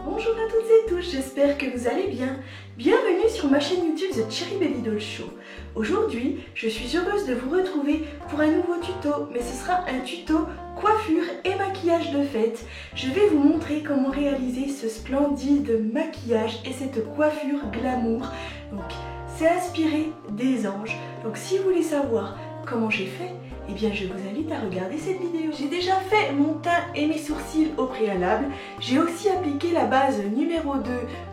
Bonjour à toutes et tous, j'espère que vous allez bien. Bienvenue sur ma chaîne YouTube The Cherry Baby Doll Show. Aujourd'hui, je suis heureuse de vous retrouver pour un nouveau tuto, mais ce sera un tuto coiffure et maquillage de fête. Je vais vous montrer comment réaliser ce splendide maquillage et cette coiffure glamour. Donc, c'est inspiré des anges. Donc, si vous voulez savoir comment j'ai fait, eh bien je vous invite à regarder cette vidéo. J'ai déjà fait mon teint et mes sourcils au préalable. J'ai aussi appliqué la base numéro 2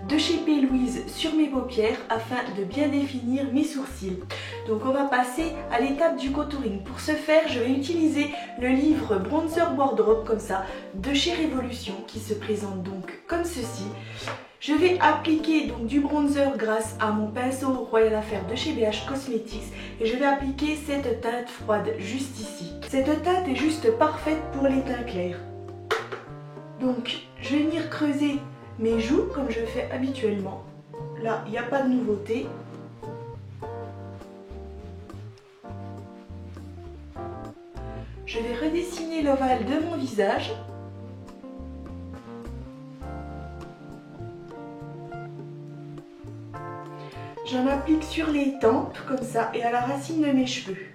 de chez P. Louise sur mes paupières afin de bien définir mes sourcils. Donc on va passer à l'étape du contouring. Pour ce faire, je vais utiliser le livre Bronzer Wardrobe comme ça de chez Révolution qui se présente donc comme ceci. Je vais appliquer donc du bronzer grâce à mon pinceau Royal Affair de chez BH Cosmetics et je vais appliquer cette teinte froide juste ici. Cette teinte est juste parfaite pour les teints clairs. Donc je vais venir creuser mes joues comme je fais habituellement. Là, il n'y a pas de nouveauté. Je vais redessiner l'ovale de mon visage. J'en applique sur les tempes, comme ça, et à la racine de mes cheveux.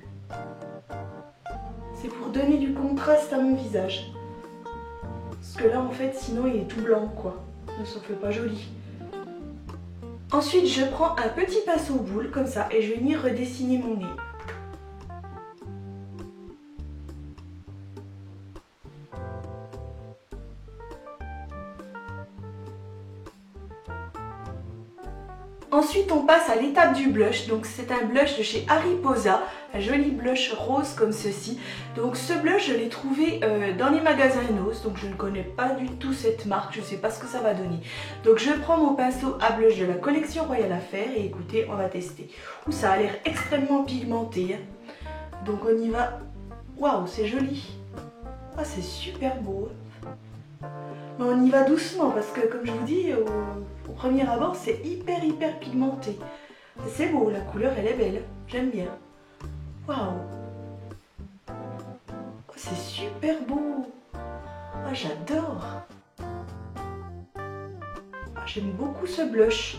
C'est pour donner du contraste à mon visage. Parce que là, en fait, sinon, il est tout blanc, quoi. Ça fait pas joli. Ensuite, je prends un petit pinceau boule, comme ça, et je vais venir redessiner mon nez. Ensuite, on passe à l'étape du blush. Donc, c'est un blush de chez Harry Posa, un joli blush rose comme ceci. Donc, ce blush, je l'ai trouvé dans les magasins Nose. Donc, je ne connais pas du tout cette marque. Je ne sais pas ce que ça va donner. Donc, je prends mon pinceau à blush de la collection Royal Affair et écoutez, on va tester. Ouh, ça a l'air extrêmement pigmenté. Donc, on y va. Waouh, c'est joli. Ah, c'est super beau. Mais on y va doucement parce que, comme je vous dis, au premier abord, c'est hyper pigmenté. C'est beau, la couleur, elle est belle. J'aime bien. Waouh! Oh, c'est super beau. Ah, j'adore. Ah, j'aime beaucoup ce blush.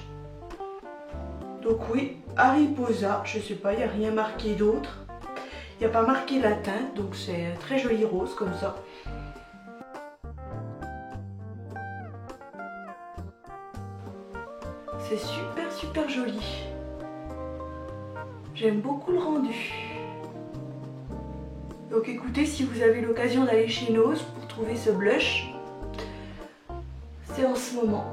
Donc oui, Harry Posa, je sais pas, il n'y a rien marqué d'autre. Il n'y a pas marqué la teinte, donc c'est un très joli rose comme ça. C'est super joli. J'aime beaucoup le rendu. Donc écoutez, si vous avez l'occasion d'aller chez Nose pour trouver ce blush, c'est en ce moment.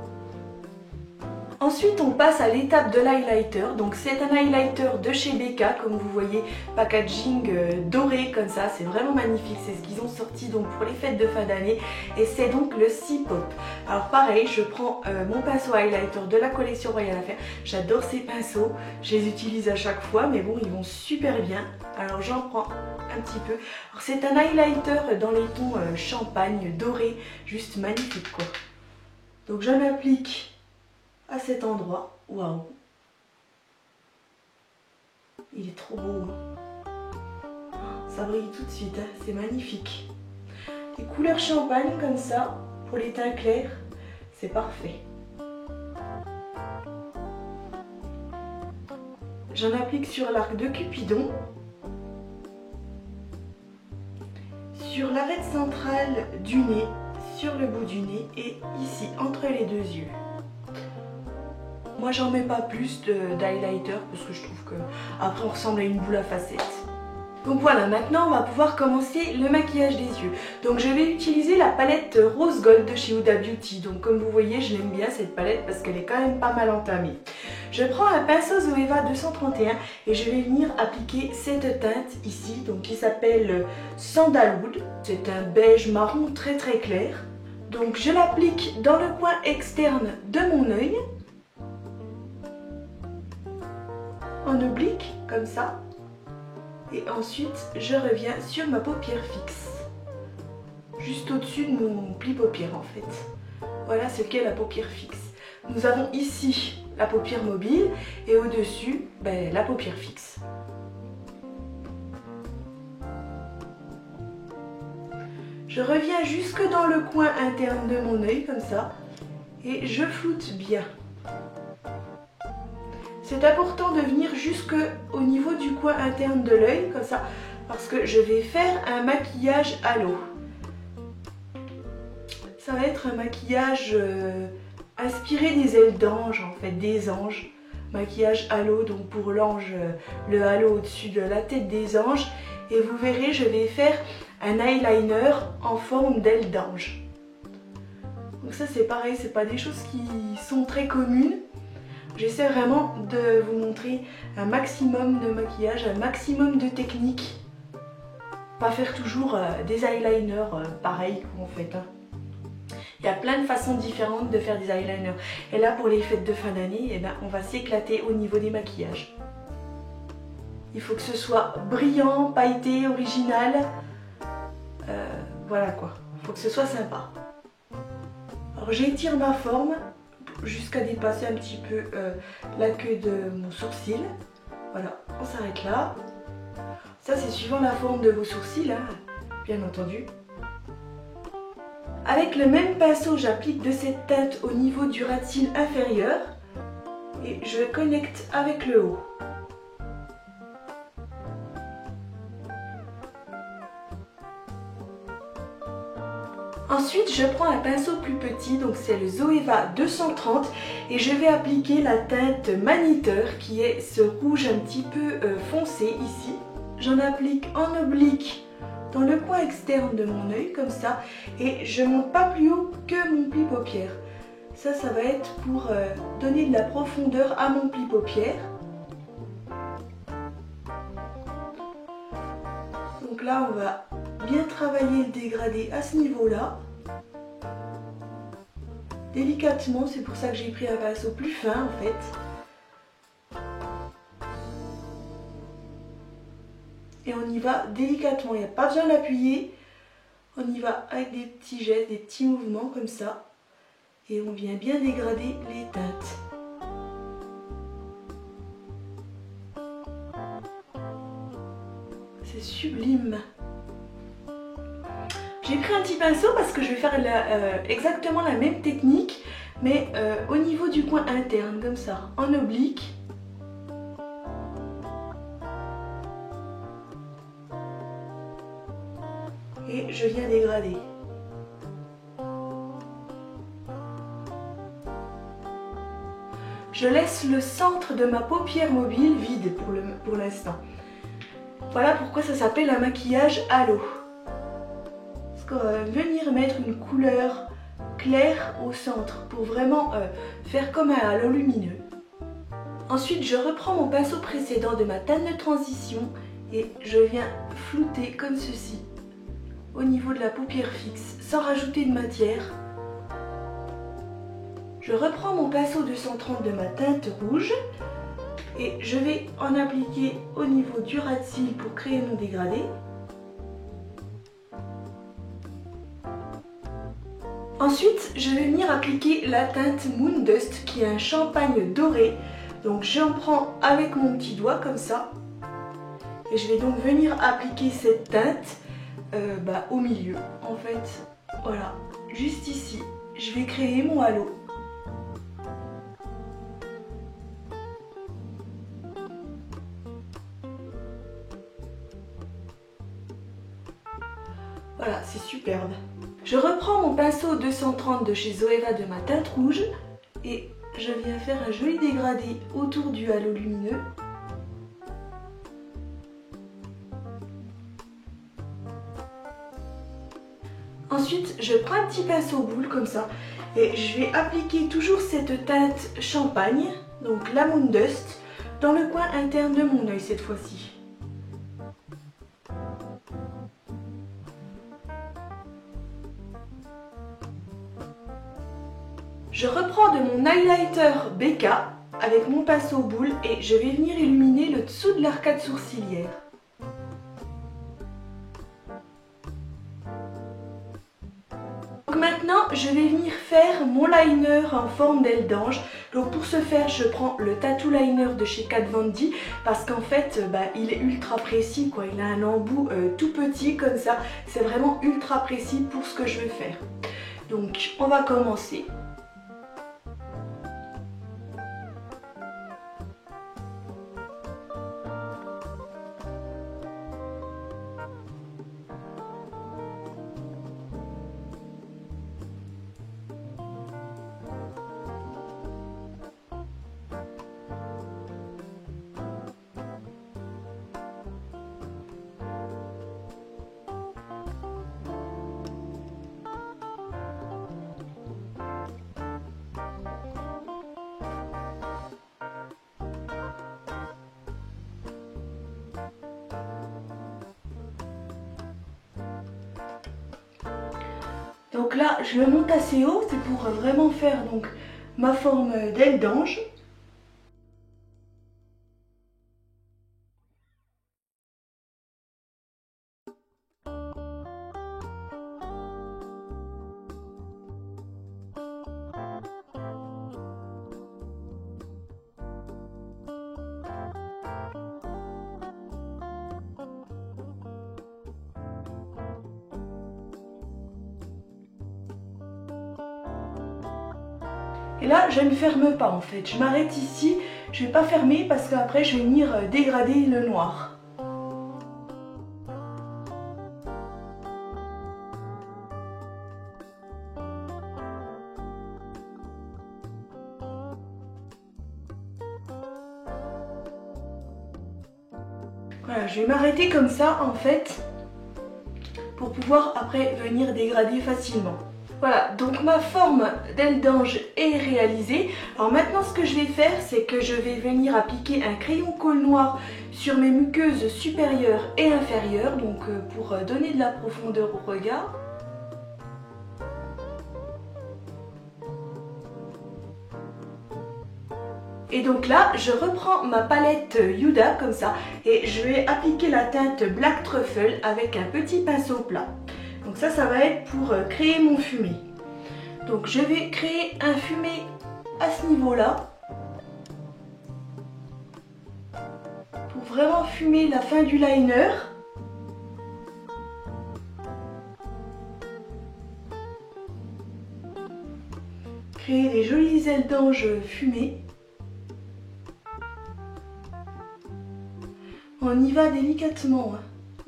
Ensuite, on passe à l'étape de l'highlighter. Donc c'est un highlighter de chez Becca, comme vous voyez, packaging doré comme ça, c'est vraiment magnifique. C'est ce qu'ils ont sorti donc pour les fêtes de fin d'année et c'est donc le C-Pop. Alors pareil, je prends mon pinceau highlighter de la collection Royal Affair. J'adore ces pinceaux, je les utilise à chaque fois, mais bon, ils vont super bien. Alors j'en prends un petit peu. Alors c'est un highlighter dans les tons champagne, doré, juste magnifique quoi. Donc j'en applique à cet endroit. Waouh, il est trop beau. Ça brille tout de suite, hein. C'est magnifique. Des couleurs champagne comme ça pour les teints clairs, c'est parfait. J'en applique sur l'arc de Cupidon, sur l'arête centrale du nez, sur le bout du nez et ici entre les deux yeux. Moi j'en mets pas plus d'highlighter parce que je trouve que après on ressemble à une boule à facettes. Donc voilà, maintenant on va pouvoir commencer le maquillage des yeux. Donc je vais utiliser la palette Rose Gold de chez Huda Beauty. Donc comme vous voyez, je l'aime bien cette palette parce qu'elle est quand même pas mal entamée. Je prends un pinceau Zoeva 231 et je vais venir appliquer cette teinte ici, donc qui s'appelle Sandalwood. C'est un beige marron très clair. Donc je l'applique dans le coin externe de mon œil. En oblique, comme ça. Et ensuite, je reviens sur ma paupière fixe. Juste au-dessus de mon pli paupière en fait. Voilà ce qu'est la paupière fixe. Nous avons ici la paupière mobile et au-dessus, la paupière fixe. Je reviens jusque dans le coin interne de mon œil comme ça. et je floute bien. C'est important de venir jusqu'au niveau du coin interne de l'œil, comme ça, parce que je vais faire un maquillage halo. Ça va être un maquillage inspiré des ailes d'ange, en fait, des anges. Maquillage halo, donc pour l'ange, le halo au-dessus de la tête des anges. Et vous verrez, je vais faire un eyeliner en forme d'aile d'ange. Donc ça c'est pareil, c'est pas des choses qui sont très communes. J'essaie vraiment de vous montrer un maximum de maquillage, un maximum de techniques. Pas faire toujours des eyeliners pareils en fait. Hein. Il y a plein de façons différentes de faire des eyeliners. Et là pour les fêtes de fin d'année, eh ben, on va s'éclater au niveau des maquillages. Il faut que ce soit brillant, pailleté, original. Voilà quoi, il faut que ce soit sympa. Alors j'étire ma forme jusqu'à dépasser un petit peu la queue de mon sourcil. Voilà, on s'arrête là. Ça c'est suivant la forme de vos sourcils, hein, bien entendu. Avec le même pinceau, j'applique de cette teinte au niveau du ras de cils inférieur et je connecte avec le haut. Ensuite, je prends un pinceau plus petit, donc c'est le Zoeva 230 et je vais appliquer la teinte Maniteur qui est ce rouge un petit peu foncé ici. J'en applique en oblique dans le coin externe de mon œil comme ça et je monte pas plus haut que mon pli paupière. Ça va être pour donner de la profondeur à mon pli paupière. Donc là, on va bien travailler le dégradé à ce niveau-là. Délicatement, c'est pour ça que j'ai pris un pinceau plus fin en fait. Et on y va délicatement, il n'y a pas besoin d'appuyer. On y va avec des petits gestes, des petits mouvements comme ça. Et on vient bien dégrader les teintes. C'est sublime. J'ai pris un petit pinceau parce que je vais faire exactement la même technique, mais au niveau du coin interne, comme ça, en oblique. Et je viens dégrader. Je laisse le centre de ma paupière mobile vide pour l'instant. Voilà pourquoi ça s'appelle un maquillage halo. Parce que venir mettre une couleur claire au centre pour vraiment faire comme un halo lumineux. Ensuite, je reprends mon pinceau précédent de ma teinte de transition et je viens flouter comme ceci au niveau de la paupière fixe sans rajouter de matière. Je reprends mon pinceau 230 de ma teinte rouge et je vais en appliquer au niveau du ras de cils pour créer mon dégradé. Ensuite, je vais venir appliquer la teinte Moon Dust qui est un champagne doré. Donc j'en prends avec mon petit doigt comme ça. Et je vais donc venir appliquer cette teinte au milieu. En fait, voilà, juste ici, je vais créer mon halo. Voilà, c'est superbe. Je reprends mon pinceau 230 de chez Zoeva de ma teinte rouge et je viens faire un joli dégradé autour du halo lumineux. Ensuite, je prends un petit pinceau boule comme ça et je vais appliquer toujours cette teinte champagne, donc la Moon Dust, dans le coin interne de mon œil cette fois-ci. Je reprends de mon highlighter BK avec mon pinceau boule et je vais venir illuminer le dessous de l'arcade sourcilière. Donc maintenant, je vais venir faire mon liner en forme d'aile d'ange. Donc pour ce faire, je prends le Tattoo Liner de chez Kat Von D parce qu'en fait, il est ultra précis, quoi. Il a un embout tout petit comme ça. C'est vraiment ultra précis pour ce que je veux faire. Donc on va commencer. Donc là, je le monte assez haut, c'est pour vraiment faire donc ma forme d'aile d'ange. Et là, je ne ferme pas en fait, je m'arrête ici, je ne vais pas fermer parce qu'après je vais venir dégrader le noir. Voilà, je vais m'arrêter comme ça en fait pour pouvoir après venir dégrader facilement. Voilà, donc ma forme d'aile d'ange est réalisée. Alors maintenant ce que je vais faire, c'est que je vais venir appliquer un crayon colle noir sur mes muqueuses supérieures et inférieures, donc pour donner de la profondeur au regard. Et donc là, je reprends ma palette Huda comme ça et je vais appliquer la teinte Black Truffle avec un petit pinceau plat. Donc ça va être pour créer mon fumé. Donc je vais créer un fumé à ce niveau-là. Pour vraiment fumer la fin du liner. Créer des jolies ailes d'ange fumées. On y va délicatement.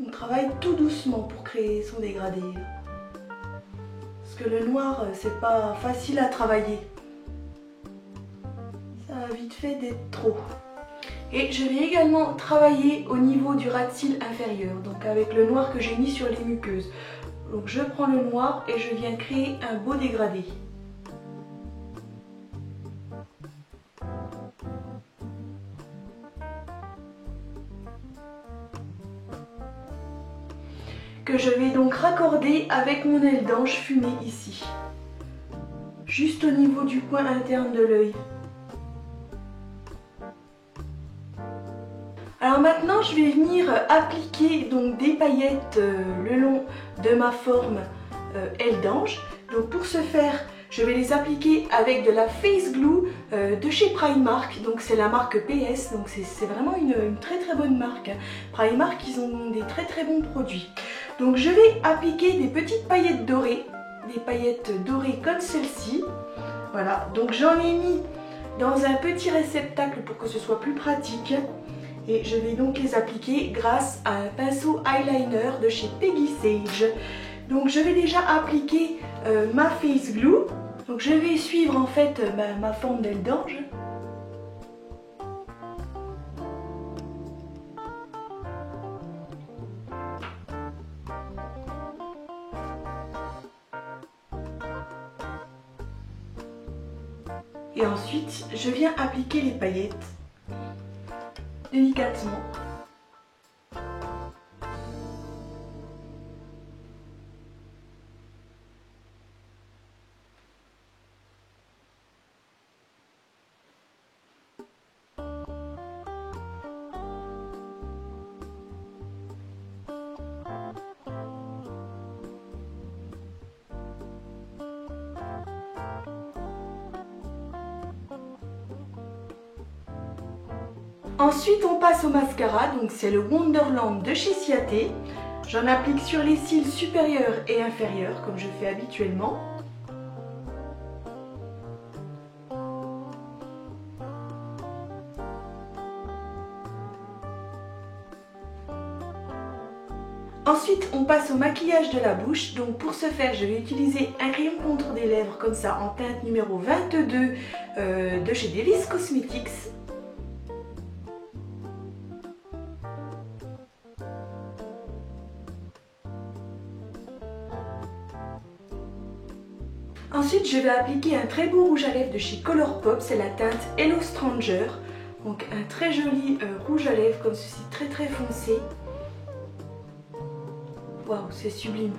On travaille tout doucement pour créer son dégradé. Parce que le noir, c'est pas facile à travailler. Ça a vite fait d'être trop. Et je vais également travailler au niveau du ras de cils inférieur, donc avec le noir que j'ai mis sur les muqueuses. Donc je prends le noir et je viens créer un beau dégradé. Que je vais donc raccorder avec mon aile d'ange fumée ici. Juste au niveau du coin interne de l'œil. Alors maintenant je vais venir appliquer donc des paillettes le long de ma forme aile d'ange. Donc pour ce faire, je vais les appliquer avec de la Face Glue de chez Primark. Donc c'est la marque PS, donc c'est vraiment une très très bonne marque. Primark, ils ont des très très bons produits. Donc je vais appliquer des petites paillettes dorées, des paillettes dorées comme celle-ci. Voilà, donc j'en ai mis dans un petit réceptacle pour que ce soit plus pratique. Et je vais donc les appliquer grâce à un pinceau eyeliner de chez Peggy Sage. Donc je vais déjà appliquer ma Face Glue. Donc je vais suivre en fait ma forme d'aile d'ange. Et ensuite, je viens appliquer les paillettes délicatement. Ensuite on passe au mascara, donc c'est le Wonderland de chez Ciaté. J'en applique sur les cils supérieurs et inférieurs comme je fais habituellement. Ensuite on passe au maquillage de la bouche, donc pour ce faire je vais utiliser un crayon contour des lèvres comme ça en teinte numéro 22 de chez Devis Cosmetics. Ensuite, je vais appliquer un très beau rouge à lèvres de chez Colourpop, c'est la teinte Hello Stranger. Donc un très joli rouge à lèvres comme ceci, très très foncé. Waouh, c'est sublime.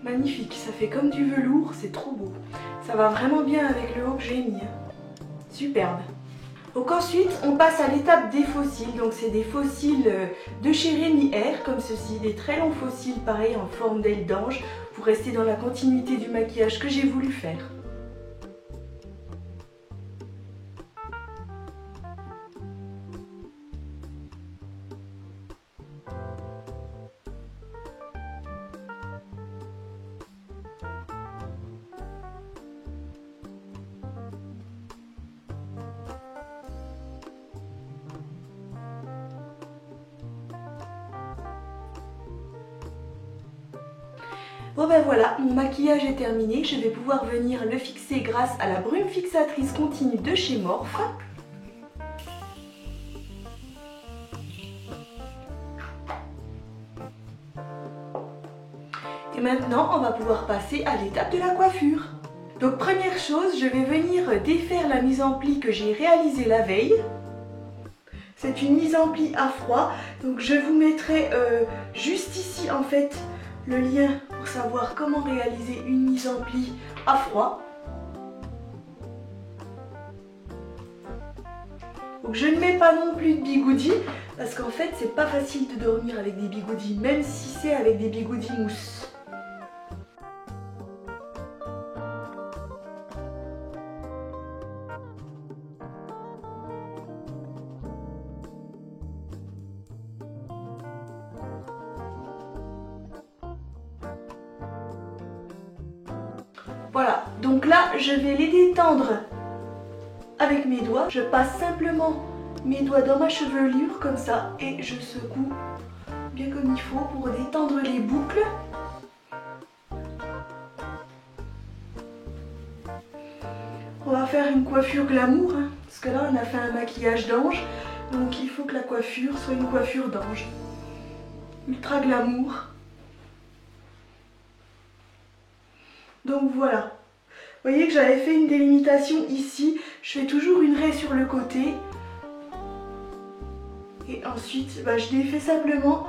Magnifique, ça fait comme du velours, c'est trop beau. Ça va vraiment bien avec le haut que j'ai mis. Superbe. Donc ensuite, on passe à l'étape des fossiles. Donc c'est des fossiles de chez Rémi R, comme ceci, des très longs fossiles, pareil, en forme d'aile d'ange, pour rester dans la continuité du maquillage que j'ai voulu faire. Bon ben voilà, mon maquillage est terminé, je vais pouvoir venir le fixer grâce à la brume fixatrice continue de chez Morphe. Et maintenant, on va pouvoir passer à l'étape de la coiffure. Donc première chose, je vais venir défaire la mise en pli que j'ai réalisée la veille. C'est une mise en pli à froid, donc je vous mettrai juste ici en fait le lien pour savoir comment réaliser une mise en pli à froid. Donc je ne mets pas non plus de bigoudis parce qu'en fait c'est pas facile de dormir avec des bigoudis, même si c'est avec des bigoudis mousse. Voilà, donc là je vais les détendre avec mes doigts. Je passe simplement mes doigts dans ma chevelure comme ça et je secoue bien comme il faut pour détendre les boucles. On va faire une coiffure glamour, hein, parce que là on a fait un maquillage d'ange, donc il faut que la coiffure soit une coiffure d'ange. Ultra glamour. Donc voilà, vous voyez que j'avais fait une délimitation ici, je fais toujours une raie sur le côté. Et ensuite, je les fais simplement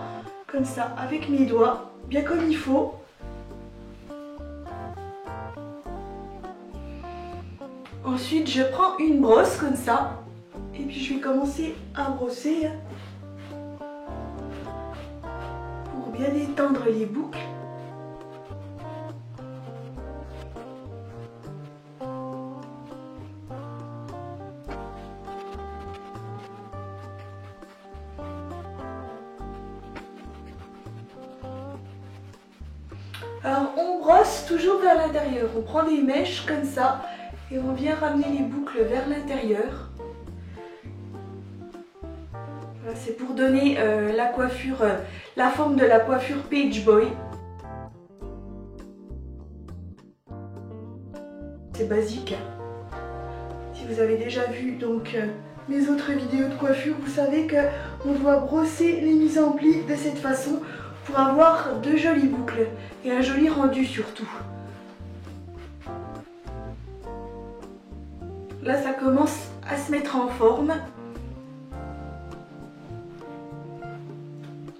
comme ça, avec mes doigts, bien comme il faut. Ensuite, je prends une brosse comme ça, et puis je vais commencer à brosser pour bien détendre les boucles. Alors on brosse toujours vers l'intérieur, on prend des mèches comme ça et on vient ramener les boucles vers l'intérieur. Voilà, c'est pour donner la coiffure, la forme de la coiffure Page Boy. C'est basique. Si vous avez déjà vu donc mes autres vidéos de coiffure, vous savez qu'on doit brosser les mises en pli de cette façon pour avoir de jolies boucles et un joli rendu surtout. Là ça commence à se mettre en forme.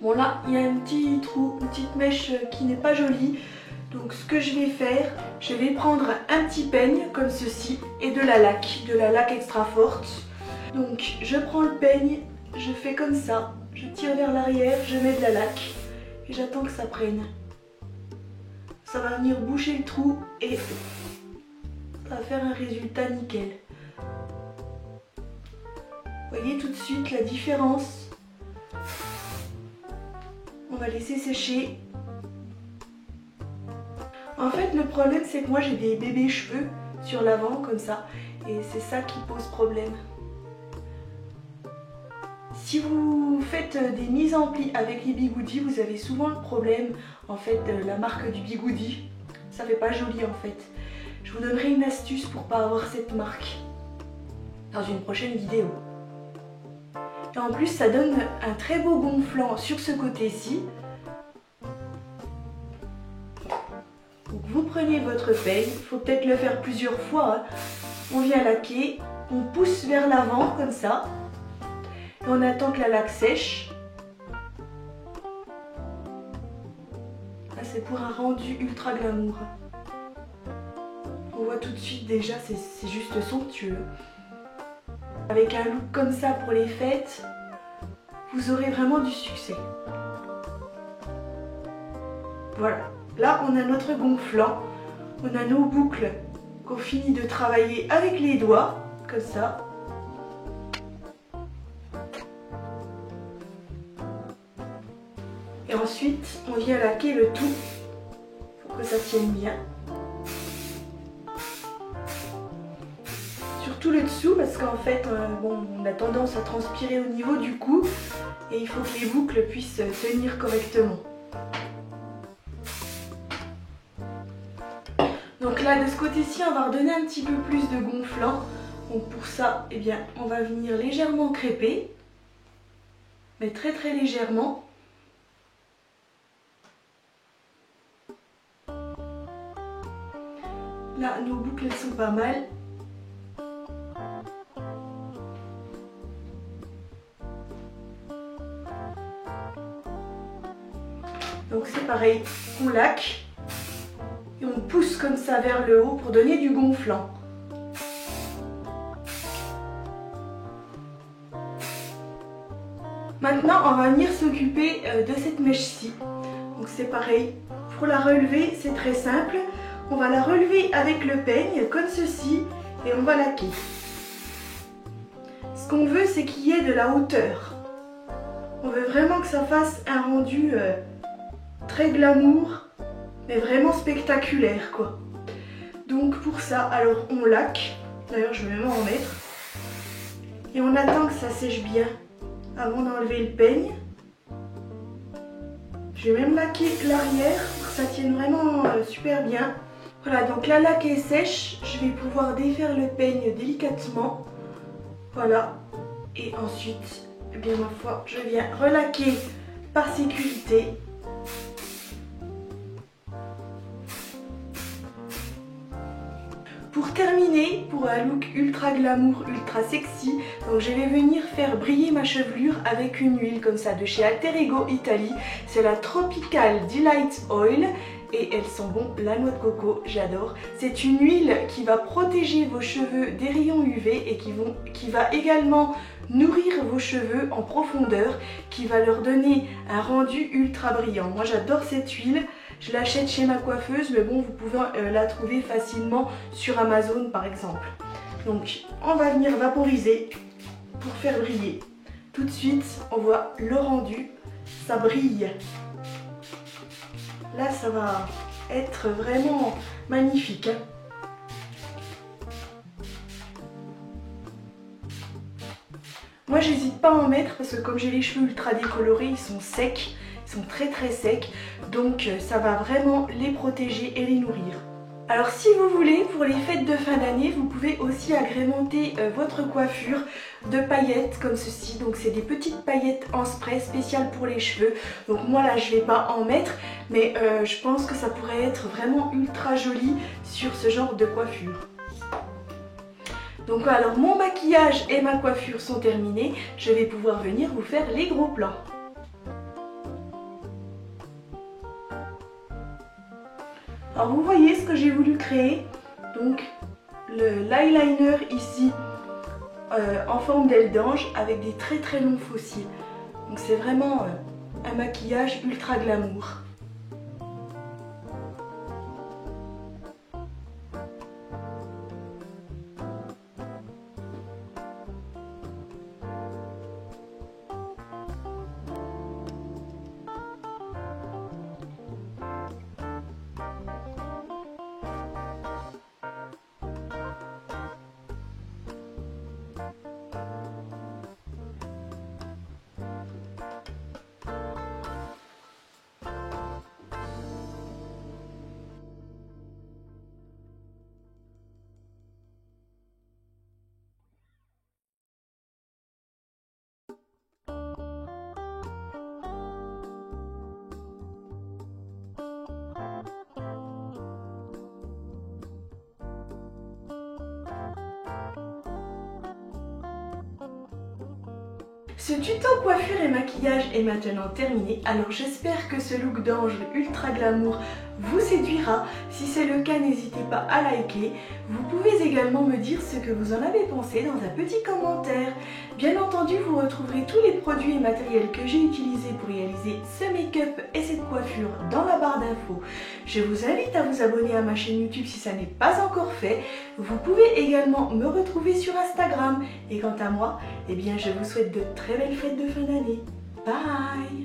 Bon là il y a un petit trou, une petite mèche qui n'est pas jolie. Donc ce que je vais faire, je vais prendre un petit peigne comme ceci et de la laque extra forte. Donc je prends le peigne, je fais comme ça, je tire vers l'arrière, je mets de la laque. Et j'attends que ça prenne. Ça va venir boucher le trou et ça va faire un résultat nickel. Vous voyez tout de suite la différence. On va laisser sécher. En fait le problème c'est que moi j'ai des bébés cheveux sur l'avant comme ça. Et c'est ça qui pose problème. Si vous faites des mises en pli avec les bigoudis, vous avez souvent le problème en fait de la marque du bigoudi. Ça fait pas joli en fait. Je vous donnerai une astuce pour pas avoir cette marque dans une prochaine vidéo. Et en plus ça donne un très beau gonflant sur ce côté-ci. Donc vous prenez votre peigne, il faut peut-être le faire plusieurs fois. Hein. On vient laquer, on pousse vers l'avant comme ça. On attend que la laque sèche. Là c'est pour un rendu ultra glamour. On voit tout de suite déjà, c'est juste somptueux. Avec un look comme ça pour les fêtes, vous aurez vraiment du succès. Voilà, là on a notre gonflant, on a nos boucles qu'on finit de travailler avec les doigts, comme ça. Et ensuite, on vient laquer le tout pour que ça tienne bien. Surtout le dessous parce qu'en fait, bon, on a tendance à transpirer au niveau du cou et il faut que les boucles puissent tenir correctement. Donc là, de ce côté-ci, on va redonner un petit peu plus de gonflant. Donc pour ça, eh bien, on va venir légèrement crêper, mais très très légèrement. Là, nos boucles, elles sont pas mal. Donc c'est pareil, on laque et on pousse comme ça vers le haut pour donner du gonflant. Maintenant, on va venir s'occuper de cette mèche-ci. Donc c'est pareil, pour la relever, c'est très simple. On va la relever avec le peigne, comme ceci, et on va laquer. Ce qu'on veut, c'est qu'il y ait de la hauteur. On veut vraiment que ça fasse un rendu très glamour, mais vraiment spectaculaire, quoi. Donc pour ça, alors on laque. D'ailleurs, je vais même en mettre. Et on attend que ça sèche bien avant d'enlever le peigne. Je vais même laquer l'arrière pour que ça tienne vraiment super bien. Voilà, donc la laque est sèche, je vais pouvoir défaire le peigne délicatement. Voilà, et ensuite, eh bien ma foi, je viens relaquer par sécurité. Pour terminer, pour un look ultra glamour, ultra sexy, donc je vais venir faire briller ma chevelure avec une huile comme ça de chez Alter Ego Italie. C'est la Tropical Delight Oil. Et elles sont bon, la noix de coco, j'adore. C'est une huile qui va protéger vos cheveux des rayons UV et qui va également nourrir vos cheveux en profondeur, qui va leur donner un rendu ultra brillant. Moi j'adore cette huile, je l'achète chez ma coiffeuse, mais bon, vous pouvez la trouver facilement sur Amazon par exemple. Donc on va venir vaporiser pour faire briller. Tout de suite, on voit le rendu, ça brille. Là, ça va être vraiment magnifique. Moi, j'hésite pas à en mettre parce que comme j'ai les cheveux ultra décolorés, ils sont secs, ils sont très très secs. Donc, ça va vraiment les protéger et les nourrir. Alors si vous voulez, pour les fêtes de fin d'année, vous pouvez aussi agrémenter votre coiffure de paillettes comme ceci. Donc c'est des petites paillettes en spray spéciales pour les cheveux. Donc moi là je vais pas en mettre, mais je pense que ça pourrait être vraiment ultra joli sur ce genre de coiffure. Donc alors mon maquillage et ma coiffure sont terminés. Je vais pouvoir venir vous faire les gros plans. Alors vous voyez ce que j'ai voulu créer, donc l'eyeliner ici en forme d'aile d'ange avec des très très longs faux cils. Donc c'est vraiment un maquillage ultra glamour. Ce tuto coiffure et maquillage est maintenant terminé, alors j'espère que ce look d'ange ultra glamour vous séduira. Si c'est le cas, n'hésitez pas à liker. Vous pouvez également me dire ce que vous en avez pensé dans un petit commentaire. Bien entendu, vous retrouverez tous les produits et matériels que j'ai utilisés pour réaliser ce make-up et cette coiffure dans la barre d'infos. Je vous invite à vous abonner à ma chaîne YouTube si ça n'est pas encore fait. Vous pouvez également me retrouver sur Instagram. Et quant à moi, eh bien je vous souhaite de très belles fêtes de fin d'année. Bye!